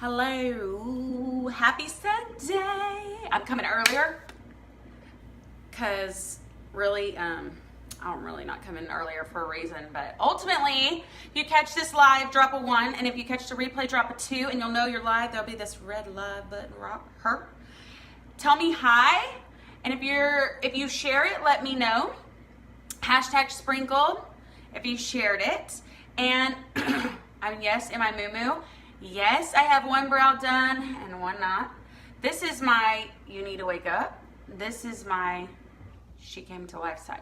Hello, happy Sunday. I'm coming earlier because really, I'm really not coming earlier for a reason, but ultimately, if you catch this live, drop a 1, and if you catch the replay, drop a 2, and you'll know you're live. There'll be this red live button, tell me hi, and if you share it, let me know. Hashtag sprinkled if you shared it, and yes, am I moo-moo? Yes, I have one brow done and one not. This is my you need to wake up. This is my she came to life side.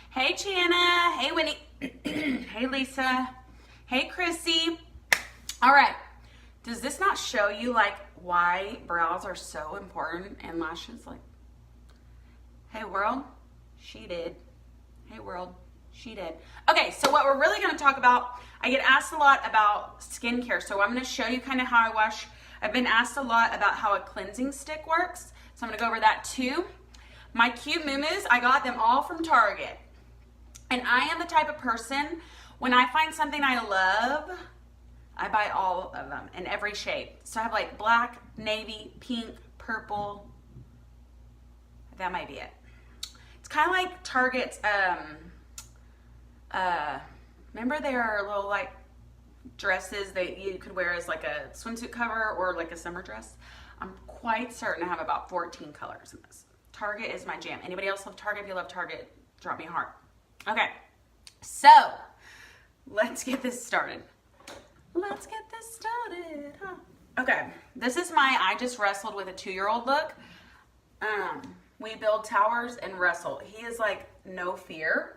Hey Chana, hey Winnie, hey Lisa, hey Chrissy. All right, does this not show you like why brows are so important and lashes? Like, hey world, she did. Hey world, she did. Okay, so what we're really going to talk about, I get asked a lot about skincare, so I'm going to show you kind of how I wash. I've been asked a lot about how a cleansing stick works, so I'm going to go over that too. My cute moo-moos, I got them all from Target. And I am the type of person, when I find something I love, I buy all of them in every shape. So I have like black, navy, pink, purple. That might be it. It's kind of like Target's, remember there are little like dresses that you could wear as like a swimsuit cover or like a summer dress? I'm quite certain I have about 14 colors in this. Target is my jam. Anybody else love Target? If you love Target, drop me a heart. Okay, so let's get this started. Okay, this is my I just wrestled with a 2-year-old look. We build towers and wrestle. He is like no fear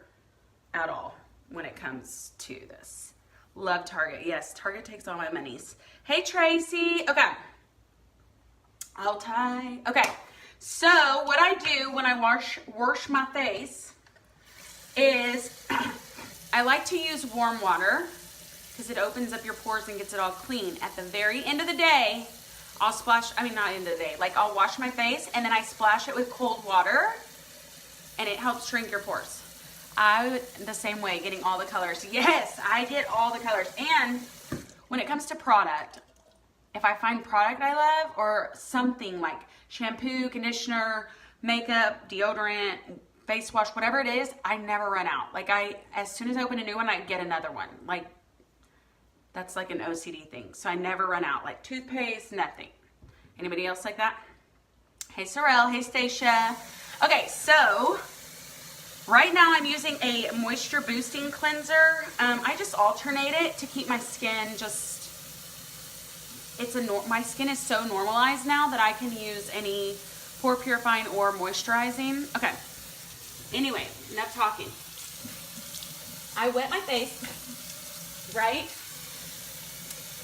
at all when it comes to this. Love Target. Yes, Target takes all my monies. Hey Tracy. Okay. I'll tie. Okay. So what I do when I wash my face is I like to use warm water because it opens up your pores and gets it all clean. At the very end of the day, I'll not end of the day, like I'll wash my face and then I splash it with cold water and it helps shrink your pores. The same way, getting all the colors. Yes, I get all the colors. And when it comes to product, if I find product I love or something like shampoo, conditioner, makeup, deodorant, face wash, whatever it is, I never run out. Like as soon as I open a new one, I get another one. Like that's like an OCD thing. So I never run out. Like toothpaste, nothing. Anybody else like that? Hey Sorrel, hey Stacia. Okay, so right now I'm using a moisture boosting cleanser. I just alternate it to keep my skin my skin is so normalized now that I can use any pore purifying or moisturizing. Okay, anyway, enough talking. I wet my face, right?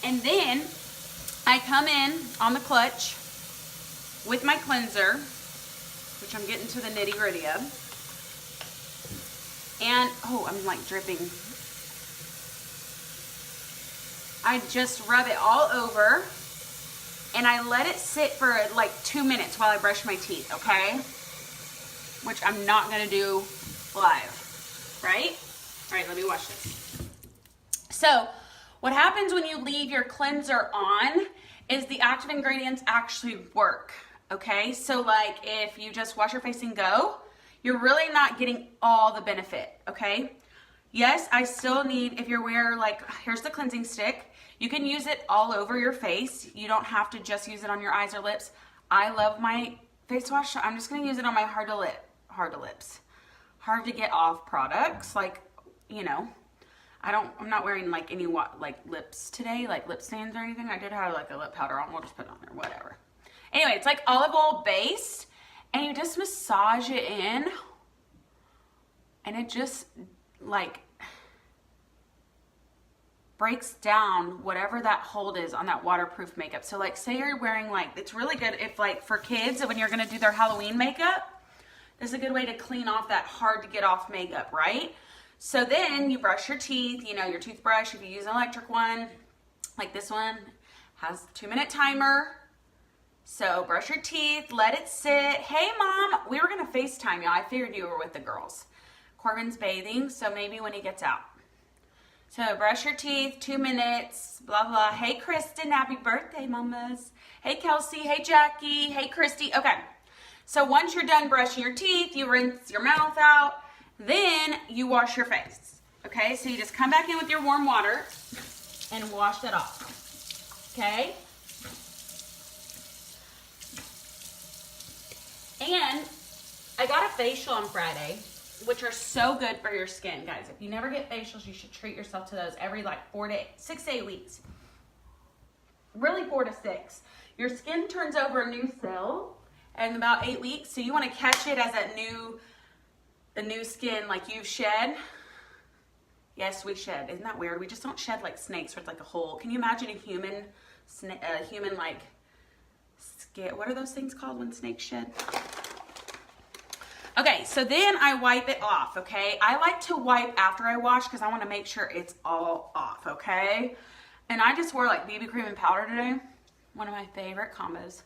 And then I come in on the clutch with my cleanser, which I'm getting to the nitty gritty of. And, I'm like dripping. I just rub it all over and I let it sit for like 2 minutes while I brush my teeth, okay? Which I'm not gonna do live, right? All right, let me wash this. So, what happens when you leave your cleanser on is the active ingredients actually work, okay? So like if you just wash your face and go, you're really not getting all the benefit, okay? Yes, I still need, if you're wearing like, here's the cleansing stick. You can use it all over your face. You don't have to just use it on your eyes or lips. I love my face wash, so I'm just gonna use it on my hard to get off products. Like, you know, I'm not wearing like any like lips today, like lip stains or anything. I did have like a lip powder on, we'll just put it on there, whatever. Anyway, it's like olive oil based and you just massage it in and it just like breaks down whatever that hold is on that waterproof makeup. So like say you're wearing like, it's really good if like for kids when you're gonna do their Halloween makeup, this is a good way to clean off that hard to get off makeup, right? So then you brush your teeth, you know, your toothbrush, if you use an electric one, like this one has a 2-minute timer. So brush your teeth, let it sit. Hey mom, we were gonna FaceTime you. I figured you were with the girls. Corbin's bathing, so maybe when he gets out. So brush your teeth, 2 minutes, blah, blah. Hey, Kristen, happy birthday, mamas. Hey, Kelsey, hey, Jackie, hey, Christy. Okay, so once you're done brushing your teeth, you rinse your mouth out, then you wash your face. Okay, so you just come back in with your warm water and wash that off. Okay? And I got a facial on Friday, which are so good for your skin, guys. If you never get facials, you should treat yourself to those every like 6 to 8 weeks. Really 4 to 6. Your skin turns over a new cell in about 8 weeks, so you want to catch it as the new skin like you've shed. Yes, we shed. Isn't that weird? We just don't shed like snakes where it's like a hole. Can you imagine a human like skin? What are those things called when snakes shed? Okay, so then I wipe it off, okay? I like to wipe after I wash because I want to make sure it's all off, okay? And I just wore like BB cream and powder today. One of my favorite combos.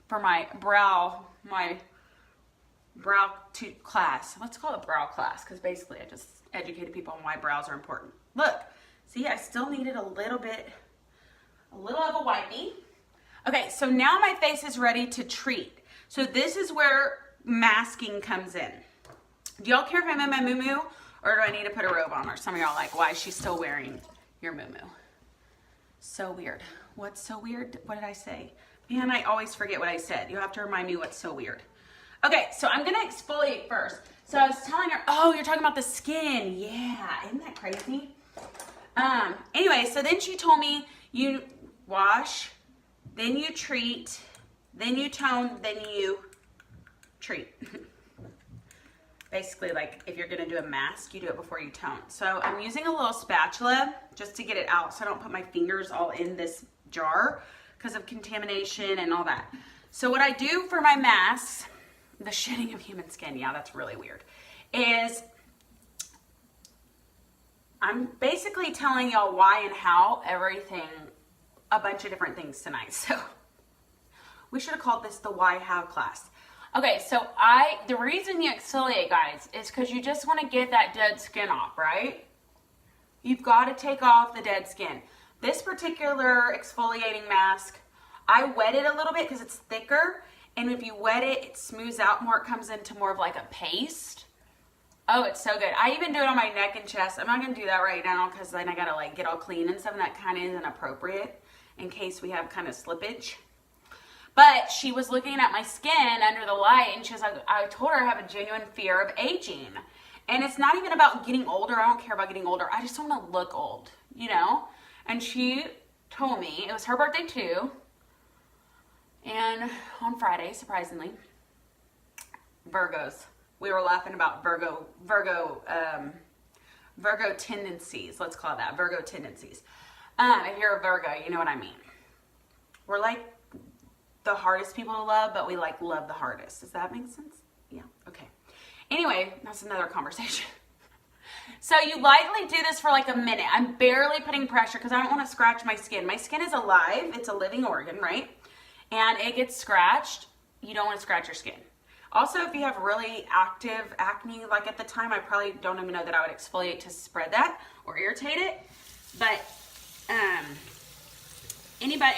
For my brow class. Let's call it brow class because basically I just educated people on why brows are important. Look, see, I still needed a little of a wipey. Okay, so now my face is ready to treat. So this is where masking comes in. Do y'all care if I'm in my muumuu or do I need to put a robe on? Or some of y'all like, why is she still wearing your muumuu? So weird. What's so weird? What did I say? Man, I always forget what I said. You'll have to remind me what's so weird. Okay, so I'm gonna exfoliate first. So I was telling her, oh, you're talking about the skin. Yeah, isn't that crazy? Anyway, so then she told me you wash, then you treat, then you tone, then you treat. Basically, like if you're gonna do a mask, you do it before you tone. So I'm using a little spatula just to get it out so I don't put my fingers all in this jar because of contamination and all that. So what I do for my masks, the shedding of human skin, yeah, that's really weird, is I'm basically telling y'all why and how everything, a bunch of different things tonight. So we should have called this the why how class. Okay, so the reason you exfoliate, guys, is because you just want to get that dead skin off, right? You've got to take off the dead skin. This particular exfoliating mask, I wet it a little bit because it's thicker, and if you wet it, it smooths out more. It comes into more of like a paste. Oh, it's so good. I even do it on my neck and chest. I'm not going to do that right now because then I got to like get all clean and stuff, and that kind of isn't appropriate in case we have kind of slippage. But she was looking at my skin under the light, and she was like, I told her I have a genuine fear of aging. And it's not even about getting older. I don't care about getting older. I just don't want to look old, you know? And she told me, it was her birthday too. And on Friday, surprisingly, Virgos. We were laughing about Virgo tendencies. Let's call it that, Virgo tendencies. If you're a Virgo, you know what I mean. We're like the hardest people to love, but we like love the hardest. Does that make sense? Yeah, okay. Anyway, that's another conversation. So you lightly do this for like a minute. I'm barely putting pressure because I don't want to scratch my skin. My skin is alive. It's a living organ, right? And it gets scratched. You don't want to scratch your skin. Also, if you have really active acne, like at the time, I probably don't even know that I would exfoliate to spread that or irritate it. But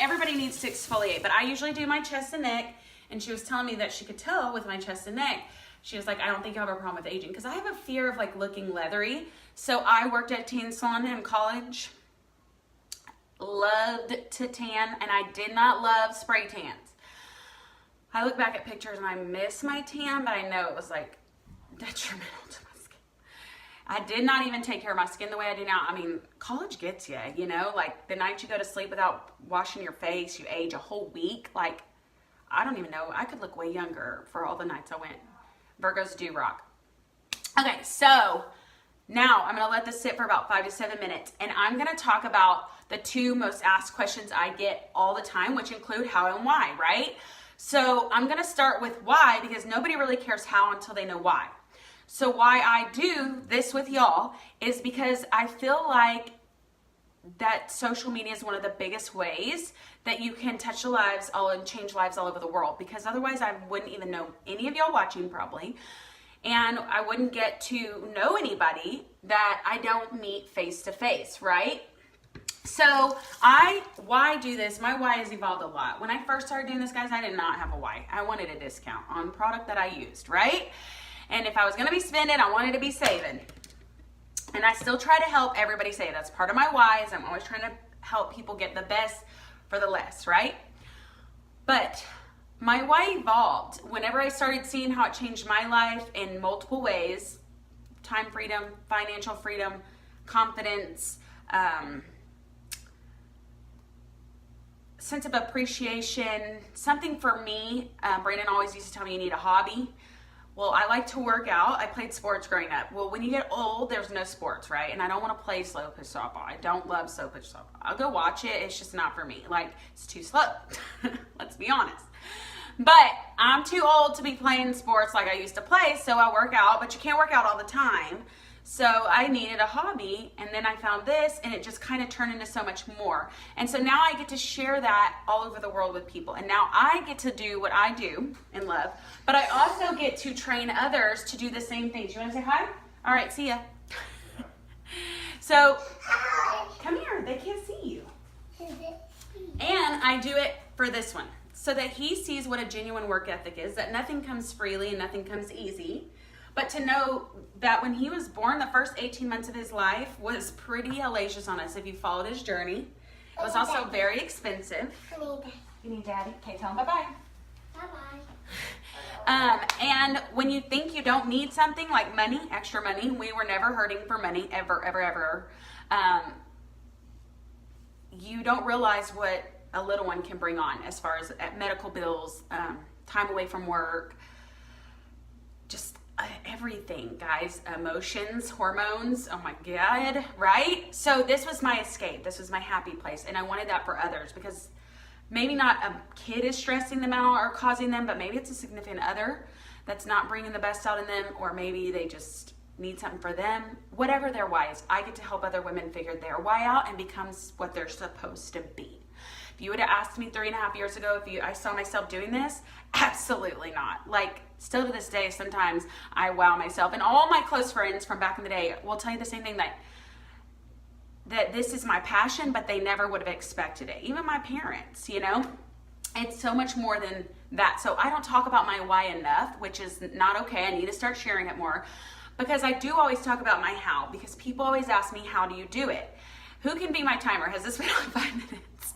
everybody needs to exfoliate. But I usually do my chest and neck. And she was telling me that she could tell with my chest and neck. She was like, I don't think you have a problem with aging. Because I have a fear of like looking leathery. So I worked at a tan salon in college. Loved to tan. And I did not love spray tans. I look back at pictures and I miss my tan. But I know it was like detrimental to my skin. I did not even take care of my skin the way I do now. I mean, college gets you, you know. Like the night you go to sleep without washing your face, you age a whole week. Like, I don't even know. I could look way younger for all the nights I went. Virgos do rock. Okay, so now I'm going to let this sit for about 5 to 7 minutes. And I'm going to talk about the 2 most asked questions I get all the time, which include how and why, right? So I'm going to start with why because nobody really cares how until they know why. So why I do this with y'all is because I feel like that social media is one of the biggest ways that you can touch lives and change lives all over the world, because otherwise I wouldn't even know any of y'all watching probably, and I wouldn't get to know anybody that I don't meet face to face, right? So why do this? My why has evolved a lot. When I first started doing this, guys, I did not have a why. I wanted a discount on product that I used, right? And if I was going to be spending, I wanted to be saving. And I still try to help everybody save. That's part of my whys. I'm always trying to help people get the best for the less, right? But my why evolved whenever I started seeing how it changed my life in multiple ways: time freedom, financial freedom, confidence, sense of appreciation, something for me. Brandon always used to tell me you need a hobby. Well, I like to work out. I played sports growing up. Well, when you get old, there's no sports, right? And I don't want to play slow pitch softball. I don't love slow pitch softball. I'll go watch it. It's just not for me. Like, it's too slow. Let's be honest. But I'm too old to be playing sports like I used to play, so I work out, but you can't work out all the time. So I needed a hobby, and then I found this, and it just kind of turned into so much more. And so now I get to share that all over the world with people. And now I get to do what I do and love, but I also get to train others to do the same things. You want to say hi? All right, see ya. So come here, they can't see you. And I do it for this one, so that he sees what a genuine work ethic is, that nothing comes freely and nothing comes easy. But to know that when he was born, the first 18 months of his life was pretty hellacious on us if you followed his journey. It was also very expensive. You need daddy? Okay, tell him bye-bye. Bye-bye. And when you think you don't need something like money, extra money, we were never hurting for money, ever, ever, ever. You don't realize what a little one can bring on as far as medical bills, time away from work, just everything, guys. Emotions, hormones, oh my God, right? So this was my escape. This was my happy place. And I wanted that for others, because maybe not a kid is stressing them out or causing them, but maybe it's a significant other that's not bringing the best out in them, or maybe they just need something for them. Whatever their why is, I get to help other women figure their why out and becomes what they're supposed to be. If you would have asked me 3.5 years ago if I saw myself doing this, absolutely not. Like, still to this day, sometimes I wow myself. And all my close friends from back in the day will tell you the same thing, that this is my passion, but they never would have expected it. Even my parents, you know? It's so much more than that. So I don't talk about my why enough, which is not okay. I need to start sharing it more, because I do always talk about my how, because people always ask me, how do you do it? Who can be my timer? Has this been on 5 minutes?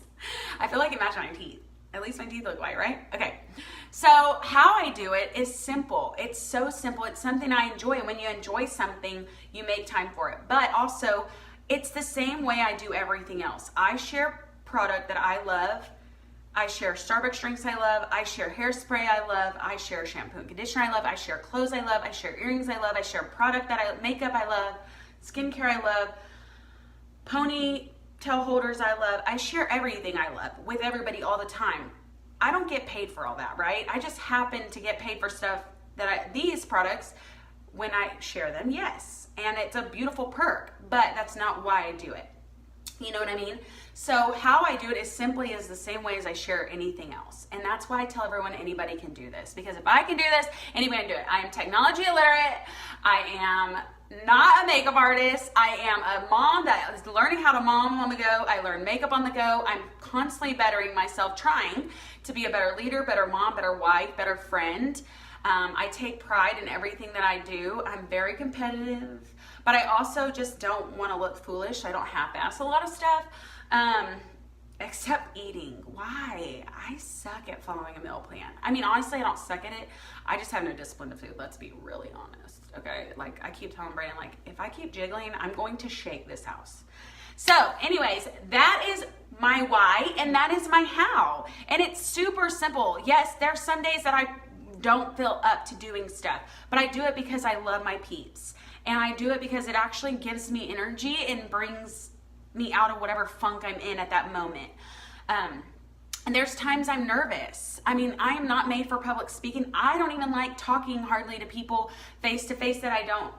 I feel like it matched my teeth. At least my teeth look white, right? Okay. So how I do it is simple. It's so simple. It's something I enjoy. And when you enjoy something, you make time for it. But also, it's the same way I do everything else. I share product that I love. I share Starbucks drinks I love. I share hairspray I love. I share shampoo and conditioner I love. I share clothes I love. I share earrings I love. I share makeup I love. Skincare I love. Ponytail holders I love. I share everything I love with everybody all the time. I don't get paid for all that, right? I just happen to get paid for stuff these products when I share them, yes. And it's a beautiful perk, but that's not why I do it. You know what I mean? So how I do it is simply the same way as I share anything else. And that's why I tell everyone anybody can do this. Because if I can do this, anybody can do it. I am technology illiterate. I am not a makeup artist. I am a mom that is learning how to mom on the go. I learn makeup on the go. I'm constantly bettering myself, trying to be a better leader, better mom, better wife, better friend. I take pride in everything that I do. I'm very competitive, but I also just don't want to look foolish. I don't half-ass a lot of stuff, except eating. Why? I suck at following a meal plan. I mean, honestly, I don't suck at it. I just have no discipline to food. Let's be really honest. Okay. Like, I keep telling Brandon, like, if I keep jiggling, I'm going to shake this house. So anyways, that is my why, and that is my how. And it's super simple. Yes, there's some days that I don't feel up to doing stuff, but I do it because I love my peeps. And I do it because it actually gives me energy and brings me out of whatever funk I'm in at that moment. And there's times I'm nervous. I mean, I am not made for public speaking. I don't even like talking hardly to people face to face that I don't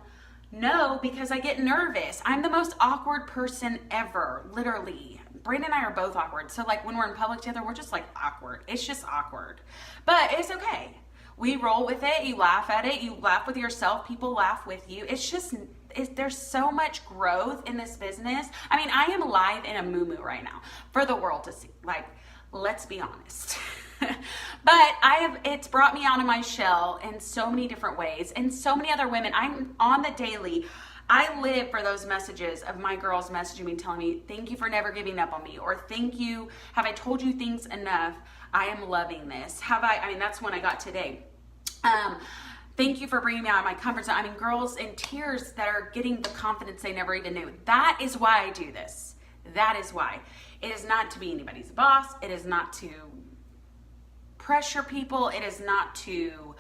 know, because I get nervous. I'm the most awkward person ever, literally. Brandon and I are both awkward. So like when we're in public together, we're just like awkward. It's just awkward. But it's okay. We roll with it. You laugh at it. You laugh with yourself. People laugh with you. It's just, there's so much growth in this business. I mean, I am live in a moo-moo right now for the world to see. Like, let's be honest. But it's brought me out of my shell in so many different ways, and so many other women. I'm on the daily. I live for those messages of my girls messaging me, telling me, thank you for never giving up on me, or thank you, have I told you things enough? I am loving this. I mean, that's when I got today. Thank you for bringing me out of my comfort zone. I mean, girls in tears that are getting the confidence they never even knew. That is why I do this. That is why. It is not to be anybody's boss. It is not to pressure people. It is not to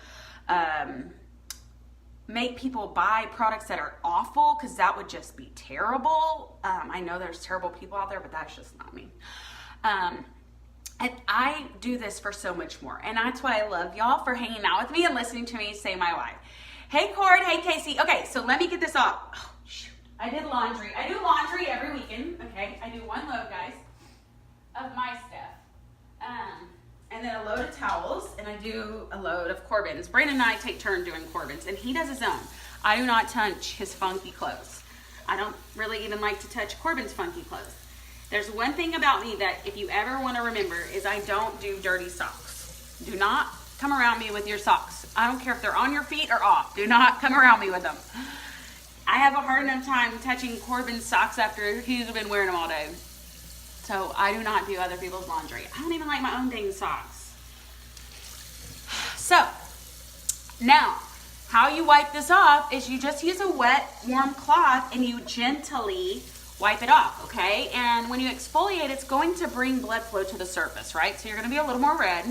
make people buy products that are awful, because that would just be terrible. I know there's terrible people out there, but that's just not me. And I do this for so much more. And that's why I love y'all for hanging out with me and listening to me say my why. Hey, Cord. Hey, Casey. Okay, so let me get this off. Oh, shoot. I did laundry. I do laundry every weekend. Okay, I do one load, guys, of my stuff. And then a load of towels, and I do a load of Corbin's. Brandon and I take turn doing Corbin's, and he does his own. I do not touch his funky clothes. I don't really even like to touch Corbin's funky clothes. There's one thing about me that if you ever want to remember is I don't do dirty socks. Do not come around me with your socks. I don't care if they're on your feet or off. Do not come around me with them. I have a hard enough time touching Corbin's socks after he's been wearing them all day. So I do not do other people's laundry. I don't even like my own dang socks. So now, how you wipe this off is you just use a wet, warm cloth and you gently wipe it off, okay? And when you exfoliate, it's going to bring blood flow to the surface, right? So you're gonna be a little more red.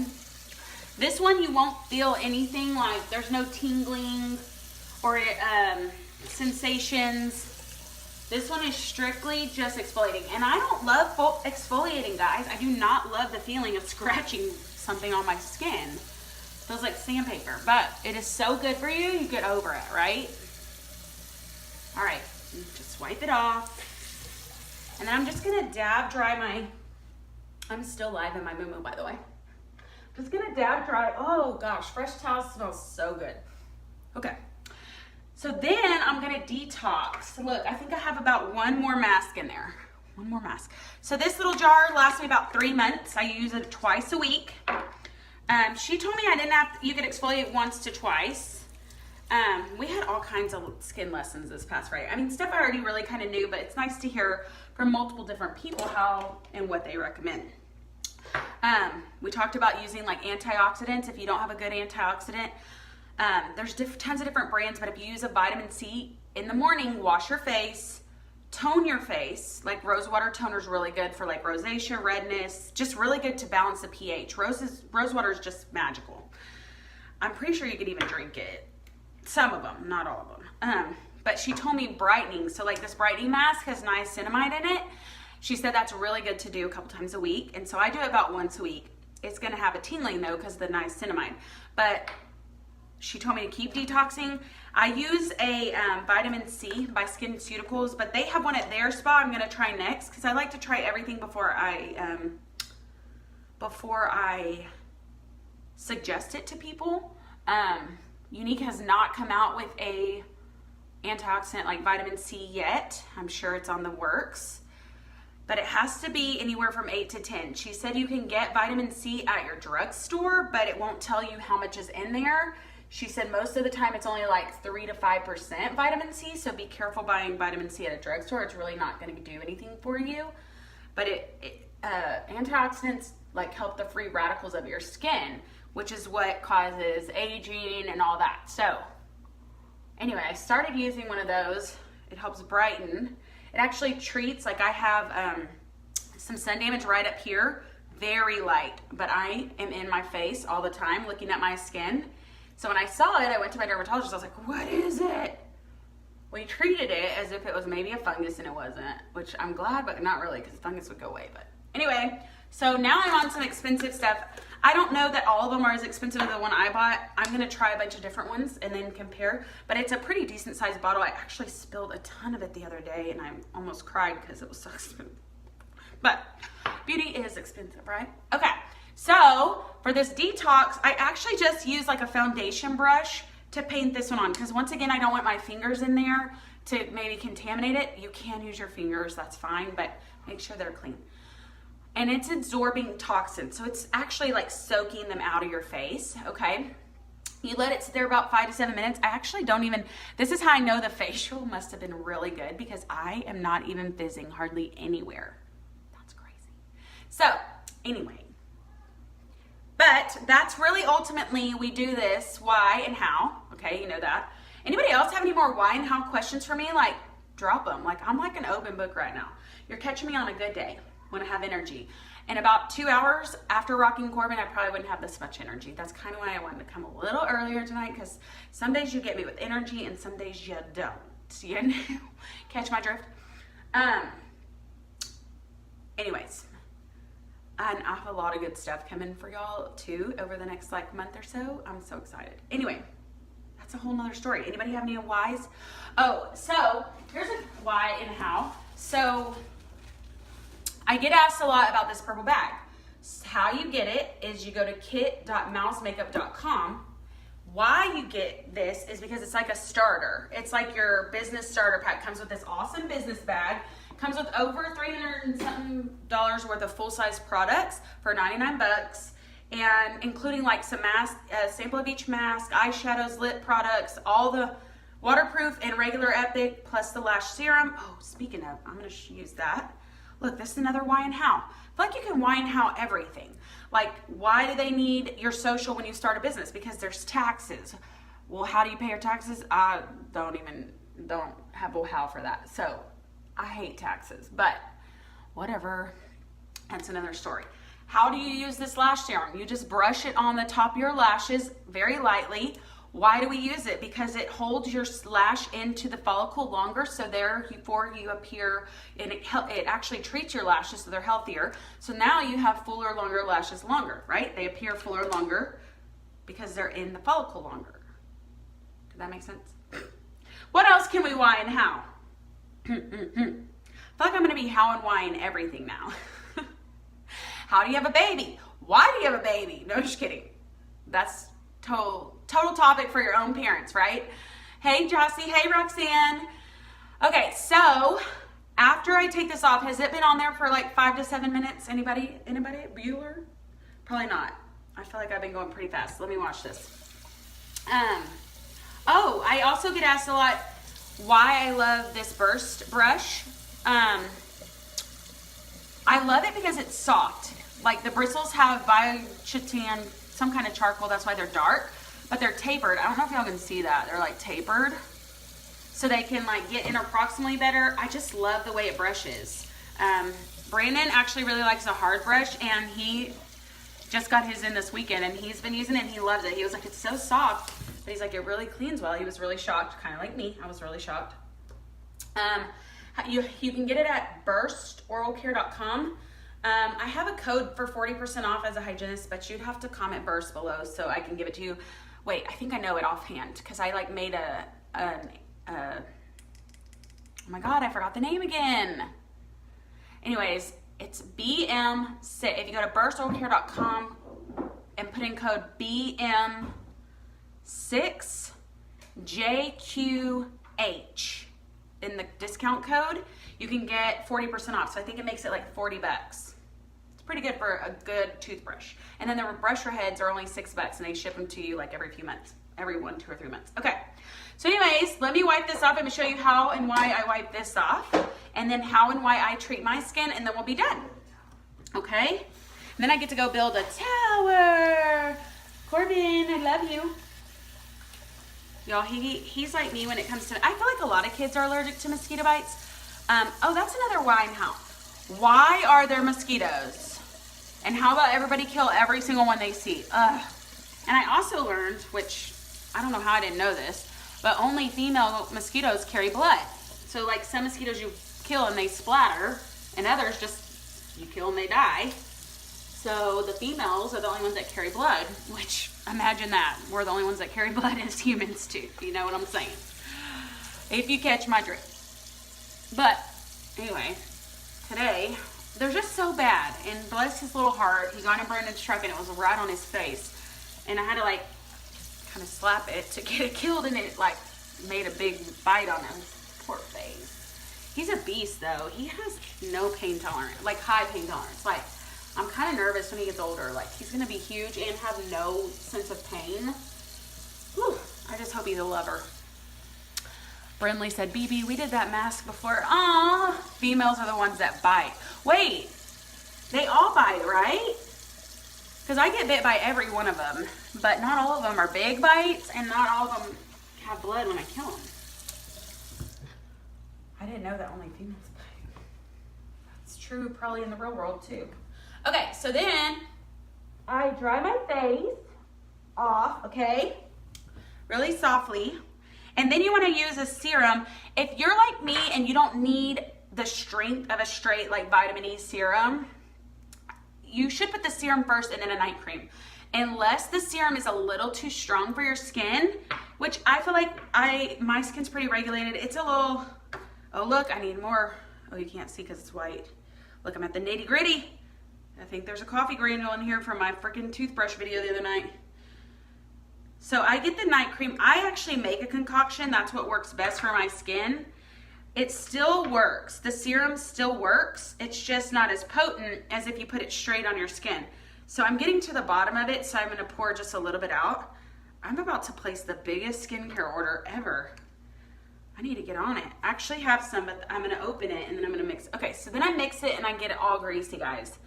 This one, you won't feel anything, like there's no tingling or sensations. This one is strictly just exfoliating. And I don't love exfoliating, guys. I do not love the feeling of scratching something on my skin. It feels like sandpaper, but it is so good for you, you get over it, right? All right, just wipe it off. And then I'm just gonna dab dry my, I'm still live in my moo-moo, by the way. Just gonna dab dry, oh gosh, fresh towels smells so good. Okay. So then I'm gonna detox. Look, I think I have about one more mask in there. One more mask. So this little jar lasts me about 3 months. I use it twice a week. She told me I didn't have to, you could exfoliate once to twice. We had all kinds of skin lessons this past Friday. I mean, stuff I already really kind of knew, but it's nice to hear from multiple different people how and what they recommend. We talked about using like antioxidants. If you don't have a good antioxidant, there's tons of different brands, but if you use a vitamin C in the morning, wash your face, tone your face. Like rose water toner is really good for like rosacea, redness, just really good to balance the pH. Rose water is just magical. I'm pretty sure you could even drink it. Some of them, not all of them. But she told me brightening. So like this brightening mask has niacinamide in it. She said that's really good to do a couple times a week. And so I do it about once a week. It's gonna have a tingling though because of the niacinamide. But she told me to keep detoxing. I use a vitamin C by SkinCeuticals, but they have one at their spa I'm gonna try next because I like to try everything before I suggest it to people. Younique has not come out with a antioxidant like vitamin C yet. I'm sure it's on the works, but it has to be anywhere from 8 to 10. She said you can get vitamin C at your drugstore, but it won't tell you how much is in there. She said most of the time it's only like 3 to 5% vitamin C, so be careful buying vitamin C at a drugstore. It's really not going to do anything for you. But antioxidants like help the free radicals of your skin, which is what causes aging and all that. So anyway, I started using one of those. It helps brighten. It actually treats, like I have some sun damage right up here, very light, but I am in my face all the time looking at my skin. So when I saw it, I went to my dermatologist. I was like, what is it? We treated it as if it was maybe a fungus, and it wasn't, which I'm glad, but not really, because fungus would go away. But anyway, so now I'm on some expensive stuff. I don't know that all of them are as expensive as the one I bought. I'm gonna try a bunch of different ones and then compare, but it's a pretty decent sized bottle. I actually spilled a ton of it the other day and I almost cried because it was so expensive. But beauty is expensive, right? Okay, So for this detox, I actually just use like a foundation brush to paint this one on, because once again, I don't want my fingers in there to maybe contaminate it. You can use your fingers, that's fine, but make sure they're clean. And it's absorbing toxins, so it's actually like soaking them out of your face, okay? You let it sit there about 5 to 7 minutes. I actually don't even, this is how I know the facial must have been really good, because I am not even fizzing hardly anywhere. That's crazy. So anyway, but that's really ultimately, we do this, why and how, okay, you know that. Anybody else have any more why and how questions for me? Like, drop them. Like, I'm like an open book right now. You're catching me on a good day when I have energy. In about 2 hours after rocking Corbin, I probably wouldn't have this much energy. That's kind of why I wanted to come a little earlier tonight, because some days you get me with energy and some days you don't. You know? Catch my drift? Anyways, and I have a lot of good stuff coming for y'all too over the next like month or so. I'm so excited. Anyway, that's a whole nother story. Anybody have any whys? Oh, so here's a why and how. So I get asked a lot about this purple bag. How you get it is you go to kit.mousemakeup.com. Why you get this is because it's like a starter. It's like your business starter pack. Comes with this awesome business bag. Comes with over $300 and something worth of full-size products for 99 bucks. And including like some mask, a sample of each mask, eyeshadows, lip products, all the waterproof and regular Epic, plus the lash serum. Oh, speaking of, I'm gonna use that. Look, this is another why and how. I feel like you can why and how everything. Like, why do they need your social when you start a business? Because there's taxes. Well, how do you pay your taxes? I don't have a how for that. So, I hate taxes, but whatever. That's another story. How do you use this lash serum? You just brush it on the top of your lashes very lightly. Why do we use it? Because it holds your lash into the follicle longer, so therefore you appear, and it actually treats your lashes so they're healthier. So now you have fuller, longer lashes longer, right? They appear fuller, longer because they're in the follicle longer. Does that make sense? What else can we why and how? I feel like I'm going to be how and why in everything now. How do you have a baby? Why do you have a baby? No, just kidding. That's total topic for your own parents, right? Hey, Jossie. Hey, Roxanne. Okay, so after I take this off, has it been on there for like 5 to 7 minutes? Anybody? Bueller? Probably not. I feel like I've been going pretty fast. Let me watch this. Oh, I also get asked a lot why I love this Burst brush. I love it because it's soft. Like the bristles have biochitin, some kind of charcoal, that's why they're dark, but they're tapered. I don't know if y'all can see that. They're like tapered, so they can like get in approximately better. I just love the way it brushes. Brandon actually really likes a hard brush, and he just got his in this weekend, and he's been using it, and he loves it. He was like, it's so soft, but he's like, it really cleans well. He was really shocked, kind of like me. I was really shocked. You can get it at burstoralcare.com. I have a code for 40% off as a hygienist, but you'd have to comment Burst below so I can give it to you. Wait, I think I know it offhand because I like made oh my God, I forgot the name again. Anyways, it's BM6. If you go to burstoralcare.com and put in code BM6JQH in the discount code, you can get 40% off. So I think it makes it like 40 bucks. It's pretty good for a good toothbrush. And then the brusher heads are only $6 and they ship them to you like every few months, every 1, 2, or 3 months. Okay. So anyways, let me wipe this off. I'm gonna show you how and why I wipe this off, and then how and why I treat my skin, and then we'll be done. Okay? And then I get to go build a tower. Corbin, I love you. Y'all, he's like me when it comes to, I feel like a lot of kids are allergic to mosquito bites. Oh, that's another why and how. Why are there mosquitoes? And how about everybody kill every single one they see? Ugh. And I also learned, which I don't know how I didn't know this, but only female mosquitoes carry blood. So like some mosquitoes you kill and they splatter, and others just you kill and they die. So the females are the only ones that carry blood, which imagine that. We're the only ones that carry blood as humans too. You know what I'm saying? If you catch my drift. But anyway, today they're just so bad. And bless his little heart, he got in Brandon's truck and it was right on his face. And I had to like kind of slap it to get it killed, and it like made a big bite on his poor face. He's a beast though. He has no pain tolerance, like high pain tolerance. Like, I'm kind of nervous when he gets older. Like, he's gonna be huge and have no sense of pain. Whew, I just hope he's a lover. Brindley said, BB, we did that mask before. Aw, females are the ones that bite. Wait, they all bite, right? Because I get bit by every one of them, but not all of them are big bites, and not all of them have blood when I kill them. I didn't know that only females bite. That's true probably in the real world too. Okay, so then I dry my face off, okay? Really softly. And then you want to use a serum. If you're like me and you don't need the strength of a straight like vitamin E serum, you should put the serum first and then a night cream. Unless the serum is a little too strong for your skin, which I feel like my skin's pretty regulated. It's a little, oh look, I need more. Oh, you can't see because it's white. Look, I'm at the nitty gritty. I think there's a coffee granule in here from my freaking toothbrush video the other night. So I get the night cream. I actually make a concoction. That's what works best for my skin. It still works. The serum still works. It's just not as potent as if you put it straight on your skin. So I'm getting to the bottom of it, so I'm gonna pour just a little bit out. I'm about to place the biggest skincare order ever. I need to get on it. I actually have some, but I'm gonna open it and then I'm gonna mix it. Okay, so then I mix it and I get it all greasy, guys.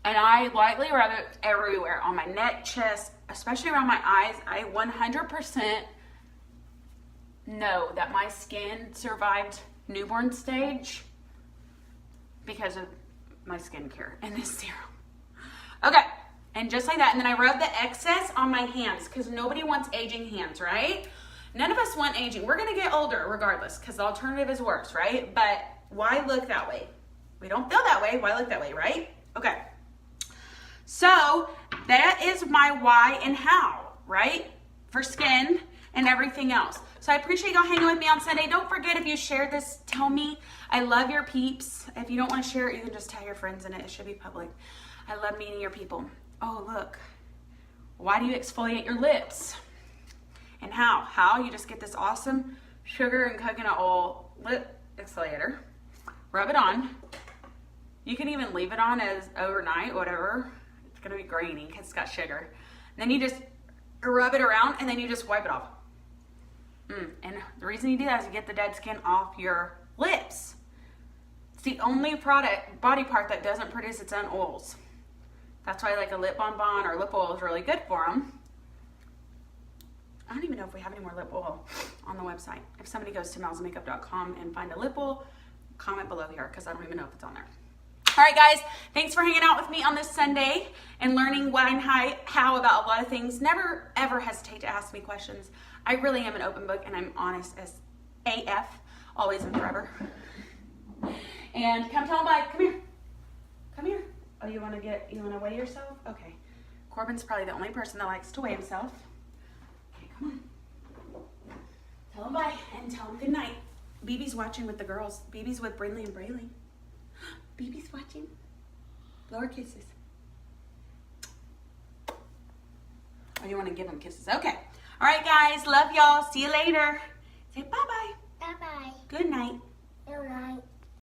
And I lightly rub it everywhere, on my neck, chest, especially around my eyes. I 100% know that my skin survived newborn stage because of my skincare and this serum. Okay, and just like that, and then I rub the excess on my hands because nobody wants aging hands, right? None of us want aging. We're gonna get older regardless because the alternative is worse, right? But why look that way? We don't feel that way. Why look that way, right? Okay. So that is my why and how, right? For skin and everything else. So I appreciate y'all hanging with me on Sunday. Don't forget, if you shared this, tell me. I love your peeps. If you don't want to share it, you can just tell your friends in it. It should be public. I love meeting your people. Oh, look. Why do you exfoliate your lips? And how? How? You just get this awesome sugar and coconut oil lip exfoliator. Rub it on. You can even leave it on as overnight, whatever. It's gonna be grainy because it's got sugar. And then you just rub it around and then you just wipe it off. And the reason you do that is you get the dead skin off your lips. It's the only body part that doesn't produce its own oils. That's why like a lip bonbon or lip oil is really good for them. I don't even know if we have any more lip oil on the website. If somebody goes to malsmakeup.com and find a lip oil, comment below here because I don't even know if it's on there. All right, guys, thanks for hanging out with me on this Sunday and learning why and how about a lot of things. Never, ever hesitate to ask me questions. I really am an open book, and I'm honest as AF, always and forever. And come tell them bye. Come here. Come here. Oh, you want to weigh yourself? Okay. Corbin's probably the only person that likes to weigh himself. Okay, come on. Tell them bye and tell them good night. BB's watching with the girls. BB's with Brindley and Brayley. BB's watching. Blow her kisses. Oh, you want to give them kisses? Okay. All right, guys. Love y'all. See you later. Say bye-bye. Bye-bye. Good night. Good night.